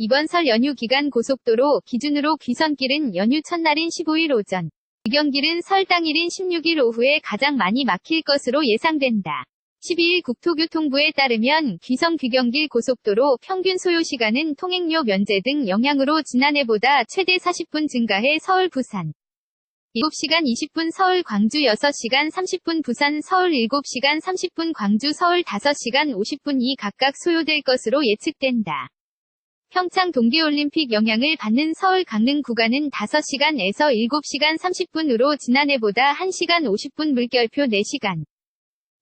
이번 설 연휴 기간 고속도로 기준으로 귀성길은 연휴 첫날인 15일 오전, 귀경길은 설 당일인 16일 오후에 가장 많이 막힐 것으로 예상된다. 12일 국토교통부에 따르면 귀성-귀경길 고속도로 평균 소요시간은 통행료 면제 등 영향으로 지난해보다 최대 40분 증가해 서울 부산 7시간 20분 서울 광주 6시간 30분 부산 서울 7시간 30분 광주 서울 5시간 50분이 각각 소요될 것으로 예측된다. 평창 동계올림픽 영향을 받는 서울 강릉 구간은 5시간에서 7시간 30분으로 지난해보다 1시간 50분 물결표 4시간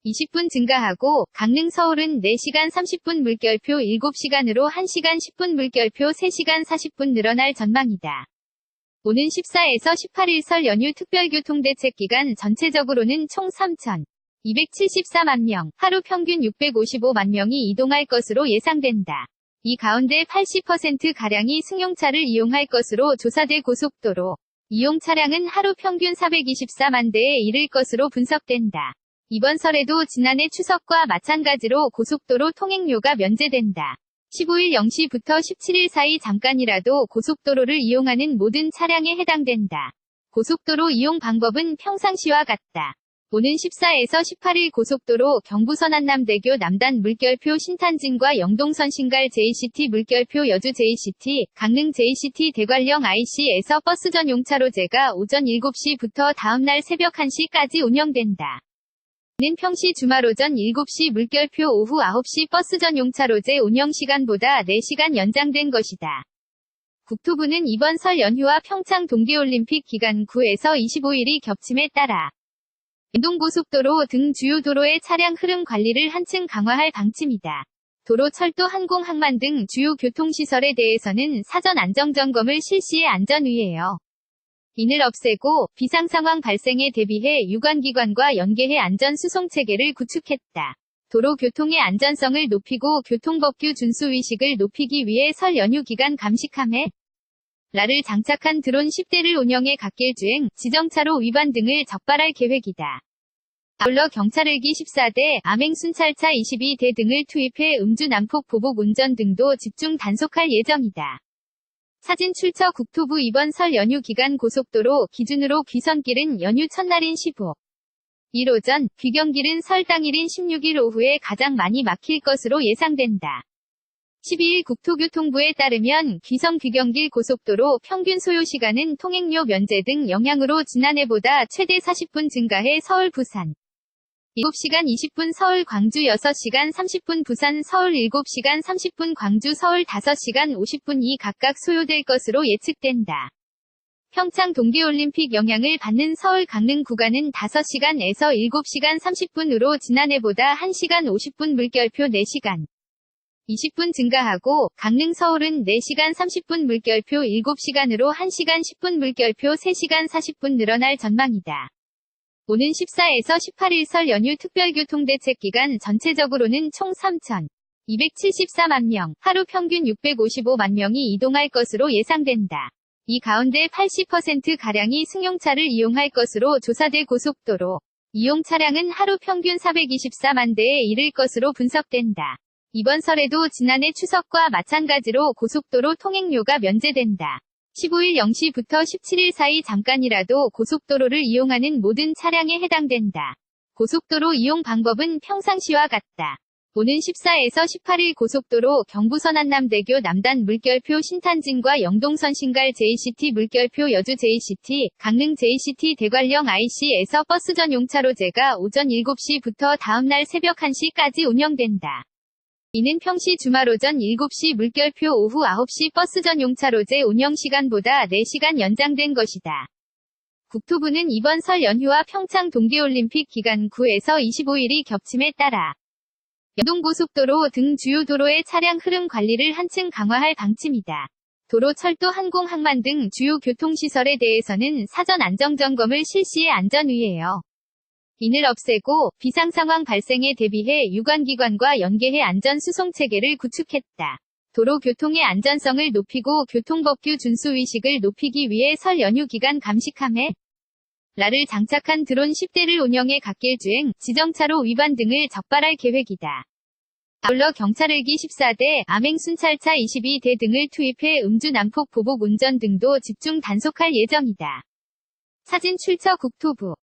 20분 증가하고 강릉 서울은 4시간 30분 물결표 7시간으로 1시간 10분 물결표 3시간 40분 늘어날 전망이다. 오는 14에서 18일 설 연휴 특별교통대책 기간 전체적으로는 총 3,274만 명, 하루 평균 655만 명이 이동할 것으로 예상된다. 이 가운데 80%가량이 승용차를 이용할 것으로 조사돼 고속도로 이용 차량은 하루 평균 424만 대에 이를 것으로 분석된다. 이번 설에도 지난해 추석과 마찬가지로 고속도로 통행료가 면제된다. 15일 0시부터 17일 사이 잠깐이라도 고속도로를 이용하는 모든 차량에 해당된다. 고속도로 이용 방법은 평상시와 같다. 오는 14에서 18일 고속도로 경부선 한남대교 남단 물결표 신탄진과 영동선 신갈 JCT 물결표 여주 JCT, 강릉 JCT 대관령 IC에서 버스 전용 차로제가 오전 7시부터 다음날 새벽 1시까지 운영된다. 는 평시 주말 오전 7시 물결표 오후 9시 버스 전용 차로제 운영시간보다 4시간 연장된 것이다. 국토부는 이번 설 연휴와 평창 동계올림픽 기간 9에서 25일이 겹침에 따라 연동고속도로 등 주요 도로의 차량 흐름 관리를 한층 강화할 방침이다. 도로, 철도, 항공, 항만 등 주요 교통시설에 대해서는 사전 안정점검을 실시해 안전위에어 인을 없애고 비상상황 발생에 대비해 유관기관과 연계해 안전수송체계를 구축했다. 도로 교통의 안전성을 높이고 교통법규 준수의식을 높이기 위해 설 연휴 기간 감식함에 라를 장착한 드론 10대를 운영해 갓길 주행, 지정차로 위반 등을 적발할 계획이다. 아울러 경찰헬기 14대, 암행순찰차 22대 등을 투입해 음주 난폭 보복 운전 등도 집중 단속할 예정이다. 사진 출처 국토부 이번 설 연휴 기간 고속도로 기준으로 귀성길은 연휴 첫날인 15일 오전, 귀경길은 설 당일인 16일 오후에 가장 많이 막힐 것으로 예상된다. 12일 국토교통부에 따르면 귀성-귀경길 고속도로 평균 소요시간은 통행료 면제 등 영향으로 지난해보다 최대 40분 증가해 서울 부산 7시간 20분 서울 광주 6시간 30분 부산 서울 7시간 30분 광주 서울 5시간 50분이 각각 소요될 것으로 예측된다. 평창 동계올림픽 영향을 받는 서울 강릉 구간은 5시간에서 7시간 30분으로 지난해보다 1시간 50분 물결표 4시간 20분 증가하고 강릉 서울은 4시간 30분 물결표 7시간으로 1시간 10분 물결표 3시간 40분 늘어날 전망이다. 오는 14에서 18일 설 연휴 특별교통대책 기간 전체적으로는 총 3,274만 명, 하루 평균 655만 명이 이동할 것으로 예상된다. 이 가운데 80%가량이 승용차를 이용할 것으로 조사돼 고속도로 이용 차량은 하루 평균 424만 대에 이를 것으로 분석된다. 이번 설에도 지난해 추석과 마찬가지로 고속도로 통행료가 면제된다. 15일 0시부터 17일 사이 잠깐이라도 고속도로를 이용하는 모든 차량에 해당된다. 고속도로 이용 방법은 평상시와 같다. 오는 14에서 18일 고속도로 경부선 한남대교 남단 물결표 신탄진과 영동선 신갈 JCT 물결표 여주 JCT, 강릉 JCT 대관령 IC에서 버스 전용 차로제가 오전 7시부터 다음날 새벽 1시까지 운영된다. 이는 평시 주말 오전 7시 물결표 오후 9시 버스 전용 차로제 운영시간보다 4시간 연장된 것이다. 국토부는 이번 설 연휴와 평창 동계올림픽 기간 9에서 25일이 겹침에 따라 연동고속도로 등 주요 도로의 차량 흐름 관리를 한층 강화할 방침이다. 도로, 철도, 항공, 항만 등 주요 교통시설에 대해서는 사전 안정점검을 실시해 안전위에어 인을 없애고 비상상황 발생에 대비해 유관기관과 연계해 안전수송체계를 구축했다. 도로 교통의 안전성을 높이고 교통법규 준수의식을 높이기 위해 설 연휴 기간 감식함에 라를 장착한 드론 10대를 운영해 갓길 주행, 지정차로 위반 등을 적발할 계획이다. 아울러 경찰헬기 14대, 암행 순찰차 22대 등을 투입해 음주 난폭 보복 운전 등도 집중 단속할 예정이다. 사진 출처 국토부